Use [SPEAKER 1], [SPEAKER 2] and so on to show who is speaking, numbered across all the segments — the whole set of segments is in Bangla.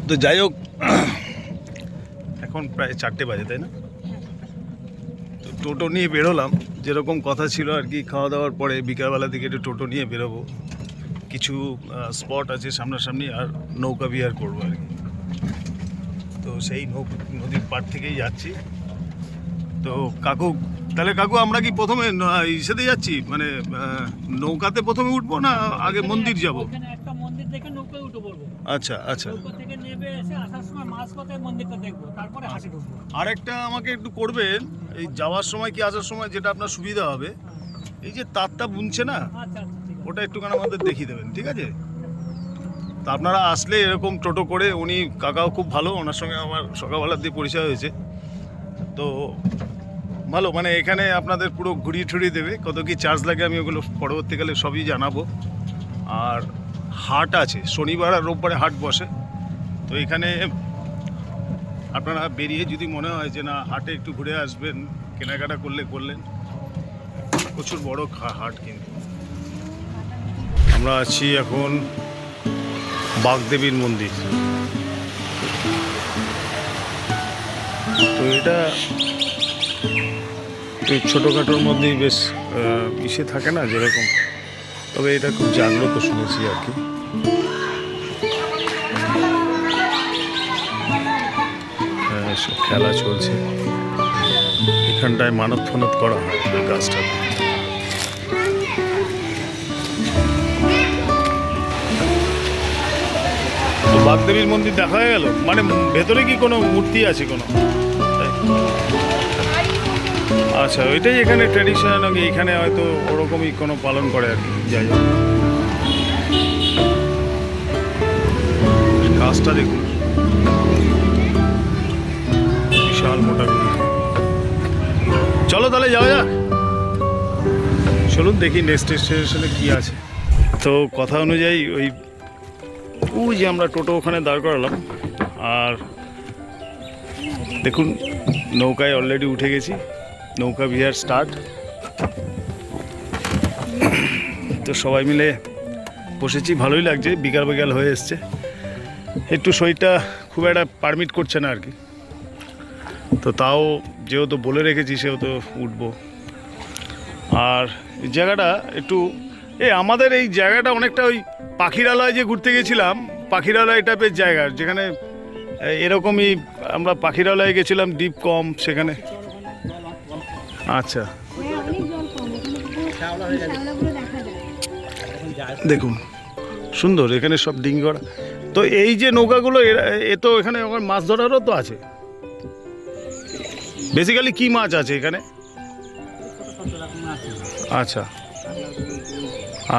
[SPEAKER 1] তো যাই হোক, এখন প্রায় 4টে বাজে, তাই না? তো টোটো নিয়ে বেরোলাম, যেরকম কথা ছিল আর কি। খাওয়া দাওয়ার পরে বিকালবেলা দিকে একটু টোটো নিয়ে বেরোবো, কিছু স্পট আছে সামনাসামনি, আর নৌকা বিহার করবো আর কি। তো সেই নদীর পাড় থেকেই যাচ্ছি। তো কাকু, তাহলে কাকু আমরা কি প্রথমে ইসেতে যাচ্ছি, মানে নৌকাতে প্রথমে উঠবো না আগে মন্দির যাব?
[SPEAKER 2] একটা মন্দির দেখে নৌকায় উঠে পড়বো।
[SPEAKER 1] আচ্ছা আচ্ছা।
[SPEAKER 2] নৌকা থেকে নেমে এসে আসার সময় মাঝপথে মন্দিরটা দেখবো, তারপরে হাসি ঢুকবো।
[SPEAKER 1] আরেকটা আমাকে একটু করবেন, এই যাওয়ার সময় কি আসার সময় যেটা আপনার সুবিধা হবে, এই যে তারটা বুনছে না,
[SPEAKER 2] আচ্ছা আচ্ছা, ঠিক আছে।
[SPEAKER 1] ওটা একটুখানি আমাদের দেখিয়ে দেবেন, ঠিক আছে? তা আপনারা আসলে এরকম টোটো করে, উনি কাকাও খুব ভালো, ওনার সঙ্গে আমার সকালবেলার দিয়ে পরিচয় হয়েছে। তো ভালো, মানে এখানে আপনাদের পুরো ঘুরিয়ে ঠুরিয়ে দেবে। কত কি চার্জ লাগে আমি ওগুলো পরবর্তীকালে সবই জানাবো। আর হাট আছে, শনিবার আর রোববারে হাট বসে। তো এখানে আপনারা বেরিয়ে যদি মনে হয় যে না হাটে একটু ঘুরে আসবেন, কেনাকাটা করলেন। প্রচুর বড় হাট কিন্তু। আমরা আছি এখন বাগদেবীর মন্দির। তো এটা ছোটোখাটোর মধ্যেই বেশ ইসে থাকে না যেরকম, তবে এটা খুব জাগ্রত শুনেছি আর কি। হ্যাঁ, সব খেলা চলছে এখানটায়, মানত ফানত করা হয় ওই গাছটাতে। তো বাগদেবীর মন্দির দেখা হয়ে গেল। মানে ভেতরে কি কোনো মূর্তি আছে কোনো? আচ্ছা, ওইটাই এখানে ট্র্যাডিশনাল নাকি? এখানে হয়তো ওরকমই কোনো পালন করে আর কি। যাই হোক, গাছটা দেখুন, বিশাল মোটা। চলো তাহলে যাওয়া যাক, চলুন দেখি নেক্সট স্টেশনে কি আছে। তো কথা অনুযায়ী ওই যে আমরা টোটো ওখানে দাঁড় করালাম, আর দেখুন নৌকায় অলরেডি উঠে গেছি, নৌকা বিহার স্টার্ট। তো সবাই মিলে বসেছি, ভালোই লাগছে, বিকাল হয়ে এসছে। একটু শরীরটা খুব একটা পারমিট করছে না আর কি। তো তাও যেহেতু বলে রেখেছি সেহেতু উঠবো। আর এই জায়গাটা একটু, আমাদের এই জায়গাটা অনেকটা ওই পাখিরালয় যে ঘুরতে গেছিলাম, পাখিরালয় টাইপের জায়গা, যেখানে এরকমই আমরা পাখিরালয়ে গেছিলাম, দ্বীপ কম সেখানে। আচ্ছা, দেখুন সুন্দর এখানে সব ডিঙ্গি করা। তো এই যে নৌকাগুলো, এ তো এখানে মাছ ধরারও তো আছে। বেসিক্যালি কি মাছ আছে এখানে? আচ্ছা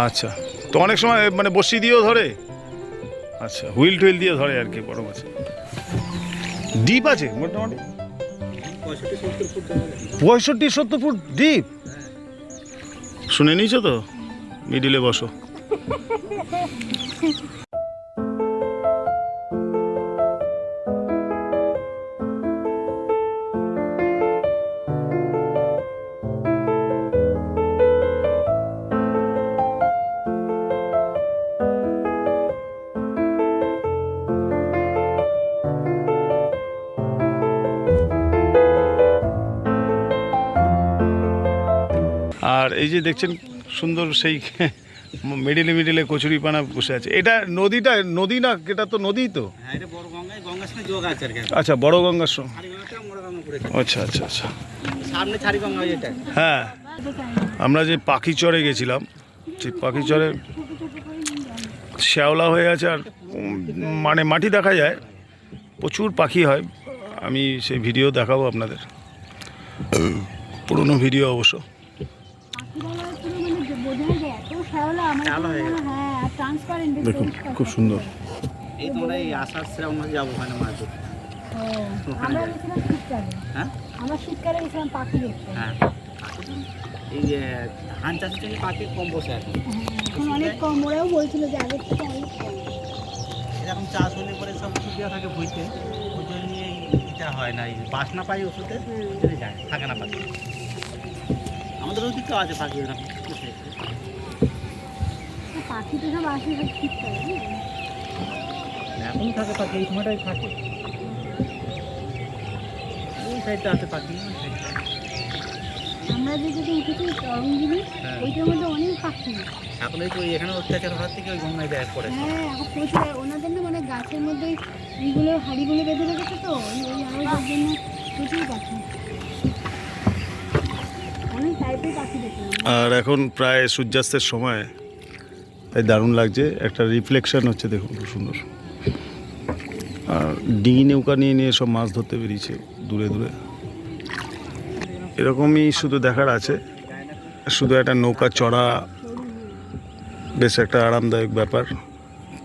[SPEAKER 1] আচ্ছা। তো অনেক সময় মানে বড়শি দিয়েও ধরে? আচ্ছা, হুইল টুইল দিয়ে ধরে আর কি বড় মাছ। ডিপ আছে মোটামুটি 65-70 ফুট ডিপ। শুনে নিয়েছো তো? মিডিলে বসো। আর এই যে দেখছেন সুন্দর সেই মিডিলে কচুরিপানা বসে আছে। এটা নদী না? এটা তো নদী তো। আচ্ছা, বড় গঙ্গার সঙ্গে। আচ্ছা আচ্ছা আচ্ছা। হ্যাঁ, আমরা যে পাখিচরে গেছিলাম, সেই পাখিচরে শ্যাওলা হয়ে আছে, আর মানে মাটি দেখা যায়, প্রচুর পাখি হয়। আমি সেই ভিডিও দেখাবো আপনাদের, পুরনো ভিডিও অবশ্য। দেখুন খুব সুন্দর।
[SPEAKER 3] এই তোমরা এই আষাঢ় শ্রাবণ মাসে যাবো ওখানে মাছ ধরতে।
[SPEAKER 4] আমরা গেছিলাম শীতকালে।
[SPEAKER 3] হ্যাঁ,
[SPEAKER 4] আমরা শীতকালে গেছিলাম পাখি দেখতে।
[SPEAKER 3] হ্যাঁ, এই যে ধান চাষের জন্য পাখি কম বসে এখন।
[SPEAKER 4] এখন অনেক কম, ওরাও বলছিল যে আগের থেকে অনেক কম।
[SPEAKER 3] এরকম চাষ হলে পরে সব ওষুধ দেওয়া থাকে ভুইতে, ওই জন্য এটা হয় না, এই বাসনা পাই ওষুধে চলে যায়, থাকে না পাখি। আমাদের ওই দিকেও আছে পাখি এরকম।
[SPEAKER 4] পাখি তো সব আসে সব শীতকালে।
[SPEAKER 3] এখনও থাকে পাখি, এই সময়টাই থাকে। ওই সাইডটা আছে পাখি, ওই সাইডটা।
[SPEAKER 4] আমরা যেদিকে উঠেছি তরঙ্গিনী,
[SPEAKER 3] হ্যাঁ।
[SPEAKER 4] ওইটার মধ্যে অনেক পাখি।
[SPEAKER 3] এখন এই তো এখানে অত্যাচার হওয়ার থেকে ওই গঙ্গায় ব্যাগ পড়ে।
[SPEAKER 4] হ্যাঁ, এখন প্রচুর। ওনাদের না মানে গাছের মধ্যে এইগুলো হাড়িগুলো বেঁধে রেখেছে, তো ওই আওয়াজের জন্য প্রচুর পাখি, অনেক টাইপের পাখি দেখলাম।
[SPEAKER 1] আর এখন প্রায় সূর্যাস্তের সময়, তাই দারুণ লাগছে। একটা রিফ্লেকশন হচ্ছে, দেখুন খুব সুন্দর। আর ডিঙি নৌকা নিয়ে নিয়ে সব মাছ ধরতে বেরিয়েছে দূরে দূরে। এরকমই শুধু দেখার আছে, শুধু একটা নৌকা চড়া বেশ একটা আরামদায়ক ব্যাপার।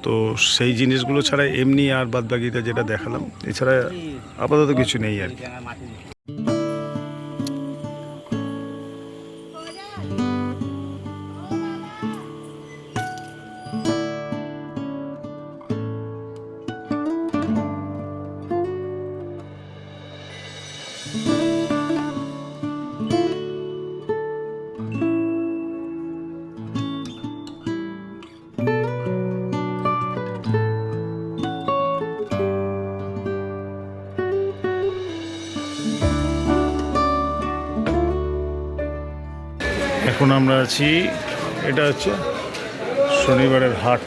[SPEAKER 1] তো সেই জিনিসগুলো ছাড়া এমনি আর বাদ বাকিটা যেটা দেখালাম, এছাড়া আপাতত কিছু নেই আর কি। এখন আমরা আছি, এটা হচ্ছে শনিবারের হাট।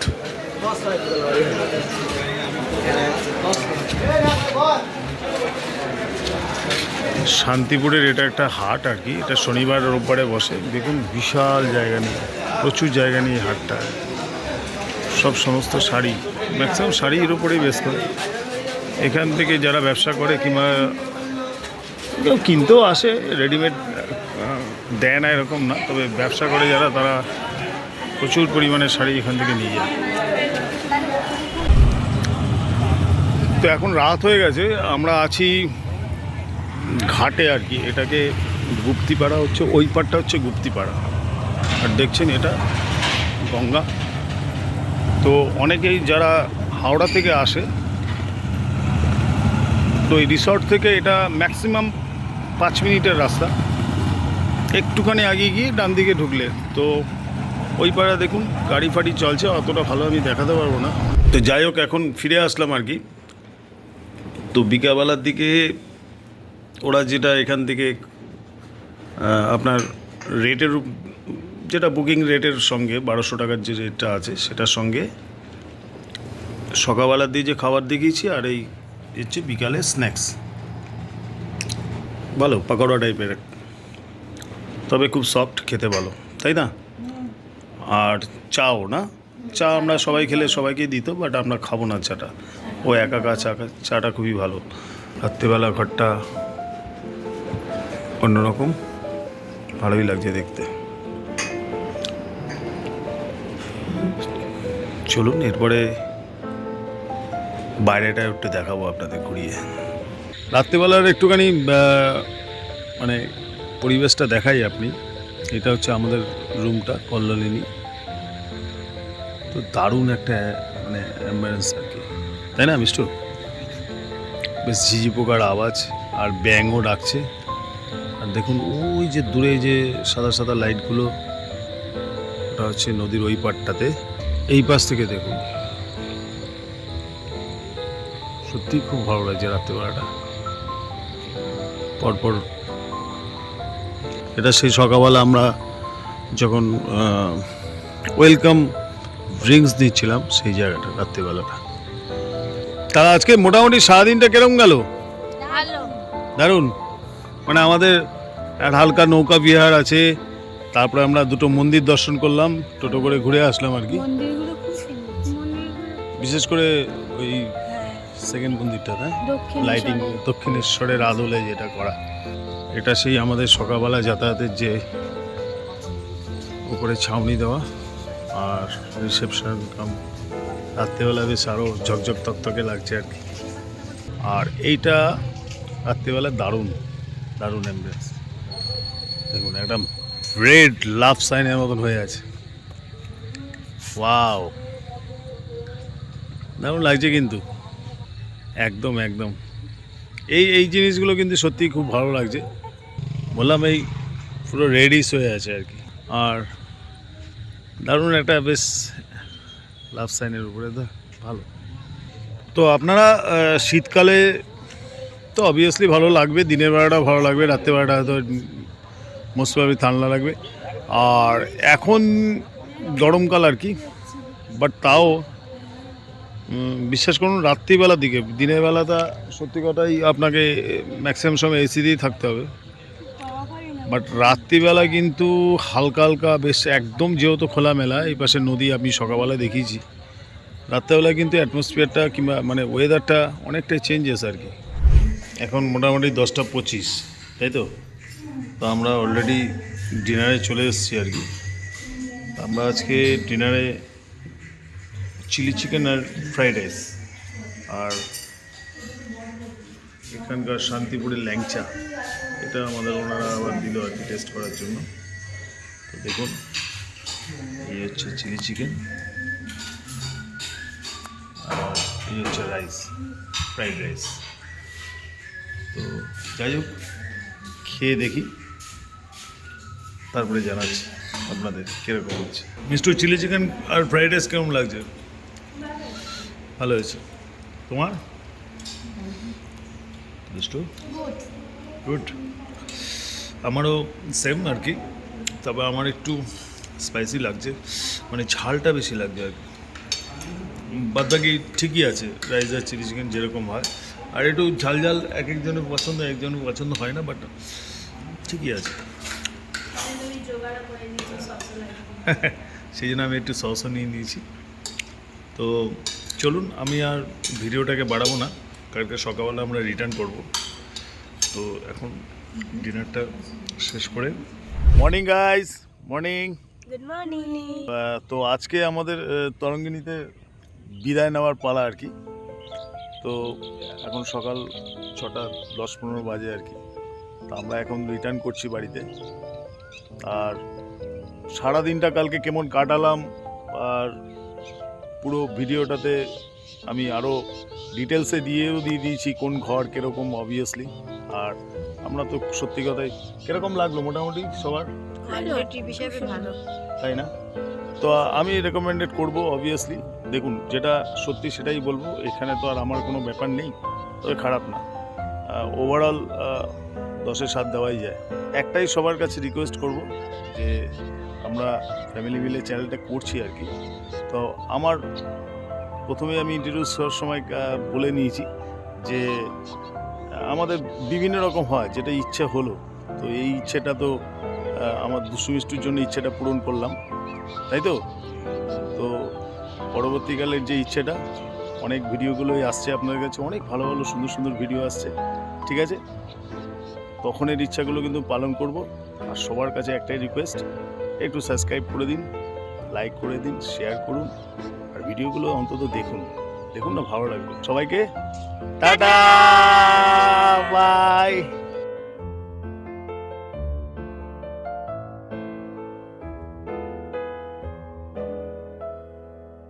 [SPEAKER 1] শান্তিপুরের এটা একটা হাট আর কি। এটা শনিবার রোববারে বসে। দেখুন বিশাল জায়গা নিয়ে, প্রচুর জায়গা নিয়ে হাটটা। সব সমস্ত শাড়ি, ম্যাক্সিমাম শাড়ির উপরেই বেশ করে। এখান থেকে যারা ব্যবসা করে কিংবা কেউ কিনতেও আসে, রেডিমেড দেয় না এরকম না, তবে ব্যবসা করে যারা, তারা প্রচুর পরিমাণে শাড়ি এখান থেকে নিয়ে যায়। তো এখন রাত হয়ে গেছে, আমরা আছি ঘাটে আর কি। এটাকে গুপ্তিপাড়া হচ্ছে, ওই পাড়টা হচ্ছে গুপ্তিপাড়া। আর দেখছেন এটা গঙ্গা। তো অনেকেই যারা হাওড়া থেকে আসে, তো এই রিসর্ট থেকে এটা ম্যাক্সিমাম 5 মিনিটের রাস্তা। একটুখানি আগে গিয়ে ডান দিকে ঢুকলে তো ওই পাড়া দেখুন গাড়ি ফাড়ি চলছে, অতটা ভালো আমি দেখাতে পারবো না। তো যাই হোক, এখন ফিরে আসলাম আর কি। তো বিকালবেলার দিকে ওরা যেটা এখান থেকে আপনার রেটের, যেটা বুকিং রেটের সঙ্গে 1200 টাকার যে রেটটা আছে, সেটার সঙ্গে সকালবেলার দিয়ে যে খাবার দেখিয়েছি, আর এই হচ্ছে বিকালে স্ন্যাক্স। ভালো পাকোড়া টাইপের, তবে খুব সফট, খেতে ভালো, তাই না? আর চাও না, চা আমরা সবাই খেলে সবাইকে দিত, বাট আমরা খাবো না চাটা। ও একা চাটা খুবই ভালো। রাত্রিবেলা ঘরটা অন্যরকম, ভালোই লাগছে দেখতে। চলুন এরপরে বাইরেটা একটু দেখাবো আপনাদের ঘুরিয়ে। রাত্রিবেলার একটুখানি মানে পরিবেশটা দেখাই আপনি। এটা হচ্ছে আমাদের রুমটা, কল্লোলিনী। তো দারুণ একটা মানে অ্যাম্বিয়েন্স আর কি, তাই না মিষ্টু? বেশ ঝিঝি পোকার আওয়াজ, আর ব্যাঙও ডাকছে। আর দেখুন ওই যে দূরে যে সাদা সাদা লাইটগুলো, ওটা হচ্ছে নদীর ওই পাড়টাতে। এই পাশ থেকে দেখুন, সত্যি খুব ভালো লাগছে রাত্রিবেলাটা। পরপর এটা সেই সকালবেলা আমরা যখন ওয়েলকাম ড্রিঙ্কস দিচ্ছিলাম, সেই জায়গাটা রাত্রিবেলাটা। তারা আজকে মোটামুটি সারাদিনটা কিরকম গেল? দারুণ। মানে আমাদের একটা হালকা নৌকা বিহার আছে, তারপরে আমরা দুটো মন্দির দর্শন করলাম, টোটো করে ঘুরে আসলাম আর কি।
[SPEAKER 4] মন্দিরগুলো খুব সুন্দর,
[SPEAKER 1] বিশেষ করে ওই সেকেন্ড মন্দিরটা, তাই লাইটিং, দক্ষিণেশ্বরের আদলে যেটা করা, এটা সেই আমাদের সকালবেলা যাতায়াতের যে উপরে ছাউনি দেওয়া, আর রিসেপশন কাম রাত্রিবেলা বেশ আরও ঝকঝক তকতকে লাগছে আর কি। আর এইটা রাত্রিবেলা দারুণ দারুণ অ্যাম্বিয়েন্স। দেখুন একটা রেড লাভ সাইনের মতন হয়ে আছে। ওয়াও, দারুণ লাগছে কিন্তু, একদম একদম। এই জিনিসগুলো কিন্তু সত্যিই খুব ভালো লাগছে। বললাম এই পুরো রেডিস হয়ে আছে আর কি। আর দারুণ একটা বেশ লাভ সাইনের উপরে, তো ভালো। তো আপনারা শীতকালে তো অবভিয়াসলি ভালো লাগবে, দিনের বেলাটা ভালো লাগবে, রাত্রেবেলাটা হয়তো মোস্ট প্রবাবলি ঠান্ডা লাগবে। আর এখন গরমকাল আর কি, বাট তাও বিশ্বাস করুন রাত্রিবেলার দিকে, দিনের বেলাটা সত্যি কথাই আপনাকে ম্যাক্সিমাম সময় এসি দিয়েই থাকতে হবে, বাট রাত্রিবেলা কিন্তু হালকা হালকা বেশ একদম যেহেতু খোলামেলা, এই পাশে নদী আমি সকালবেলা দেখিয়েছি, রাত্রেবেলা কিন্তু অ্যাটমসফিয়ারটা কিংবা মানে ওয়েদারটা অনেকটাই চেঞ্জেস আর কি। এখন মোটামুটি 10:25, তাই তো? তো আমরা অলরেডি ডিনারে চলে এসেছি আর কি। আমরা আজকে ডিনারে চিলি চিকেন আর ফ্রাইড রাইস, আর এখানকার শান্তিপুরের ল্যাংচা, এটা আমাদের ওনারা আবার দিল আর কি টেস্ট করার জন্য। তো দেখুন, এই হচ্ছে চিলি চিকেন আর এই হচ্ছে রাইস, ফ্রাইড রাইস। তো যাই হোক, খেয়ে দেখি, তারপরে জানাচ্ছি আপনাদের কীরকম হচ্ছে। মিস্টার চিলি চিকেন আর ফ্রাইড রাইস কেমন লাগছে? ভালো হয়েছে। তোমার মিস্টু? গুড। আমারও সেম আর কি, তবে আমার একটু স্পাইসি লাগছে, মানে ঝালটা বেশি লাগছে আর কি। বাদ বাকি ঠিকই আছে, রাইস আর চিলি চিকেন যেরকম হয়, আর একটু ঝাল ঝাল এক একজনের পছন্দ, একজনের পছন্দ হয় না, বাট ঠিকই আছে। সেই জন্য আমি একটু সসও নিয়ে নিয়েছি। তো চলুন, আমি আর ভিডিওটাকে বাড়াবো না, কালকে সকালবেলা আমরা রিটার্ন করব। তো এখন ডিনারটা শেষ করে, morning guys, morning.
[SPEAKER 4] Good morning.
[SPEAKER 1] তো আজকে আমাদের তরঙ্গিনীতে বিদায় নেওয়ার পালা আর কি। তো এখন সকাল 6:10-15 বাজে আর কি। তো আমরা এখন রিটার্ন করছি বাড়িতে। আর সারাদিনটা কালকে কেমন কাটালাম, আর পুরো ভিডিওটাতে আমি আরও ডিটেলসে দিয়ে দিয়েছি কোন ঘর কীরকম অবভিয়াসলি। আর আমরা তো সত্যি কথাই কীরকম লাগলো মোটামুটি সবার,
[SPEAKER 4] ভালো।
[SPEAKER 1] তাই না? তো আমি রেকমেন্ডেড করব অবভিয়াসলি। দেখুন, যেটা সত্যি সেটাই বলবো, এখানে তো আর আমার কোনো ব্যাপার নেই, তবে খারাপ না, ওভারঅল 10-এ 7 দেওয়াই যায়। একটাই সবার কাছে রিকোয়েস্ট করব যে আমরা ফ্যামিলি মিলে চ্যানেলটা করছি আর কি। তো আমার প্রথমে আমি ইন্ট্রোডিউস হওয়ার সময় বলে নিয়েছি যে আমাদের বিভিন্ন রকম হয়, যেটা ইচ্ছে হলো, তো এই ইচ্ছেটা তো আমার দুষ্টু মিষ্টুর জন্য ইচ্ছেটা পূরণ করলাম, তাই তো? তো পরবর্তীকালের যে ইচ্ছেটা, অনেক ভিডিওগুলোই আসছে আপনাদের কাছে, অনেক ভালো ভালো সুন্দর সুন্দর ভিডিও আসছে, ঠিক আছে? তখনের ইচ্ছাগুলো কিন্তু পালন করব। আর সবার কাছে একটাই রিকোয়েস্ট, একটু সাবস্ক্রাইব করে দিন, লাইক করে দিন, শেয়ার করুন, আর ভিডিওগুলো অন্তত দেখুন না, ভালো লাগবে। সবাইকে টাটা, বাই।